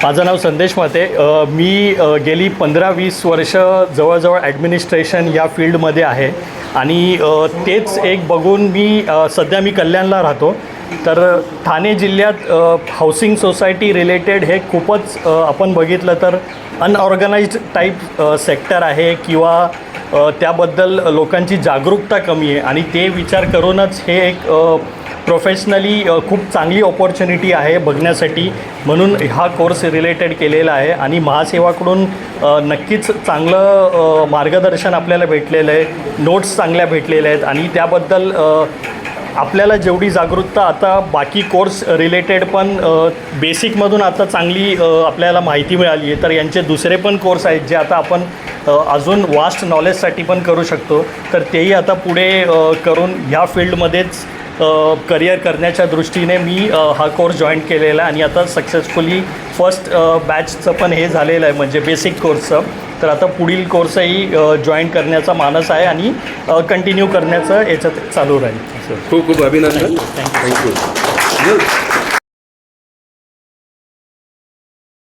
माझं नाव संदेश माते. मी गेली 15-20 वर्ष जवळजवळ ॲडमिनिस्ट्रेशन या फील्डमध्ये आहे आणि तेच एक बघून मी सध्या मी कल्याणला राहतो. तर ठाणे जिल्ह्यात हाऊसिंग सोसायटी रिलेटेड हे खूपच आपण बघितलं तर अनऑर्गनाइज्ड टाईप सेक्टर आहे किंवा त्याबद्दल लोकांची जागरूकता कमी आहे आणि ते विचार करूनच हे एक प्रोफेशनली खूप चांगली ऑपॉर्च्युनिटी आहे बघण्यासाठी, म्हणून हा कोर्स रिलेटेड केलेला आहे. आणि महासेवाकडून नक्कीच चांगलं मार्गदर्शन आपल्याला भेटलेलं आहे, नोट्स चांगल्या भेटलेल्या आहेत आणि त्याबद्दल आपल्याला जेवढी जागरूकता आता बाकी कोर्स रिलेटेड पण बेसिकमधून आता चांगली आपल्याला माहिती मिळाली आहे. तर यांचे दुसरे पण कोर्स आहेत जे आता आपण अजून वास्ट नॉलेजसाठी पण करू शकतो. तर तेही आता पुढे करून ह्या फील्डमध्येच करिअर करण्याच्या दृष्टीने मी हा कोर्स जॉईन केलेला आहे आणि आता सक्सेसफुली फर्स्ट बॅचचं पण हे झालेलं आहे, म्हणजे बेसिक कोर्सचं. तर आता पुढील कोर्सही जॉईन करण्याचा मानस आहे आणि कंटिन्यू करण्याचं याच्यात चालू राहील. खूप खूप अभिनंदन. थँक्यू.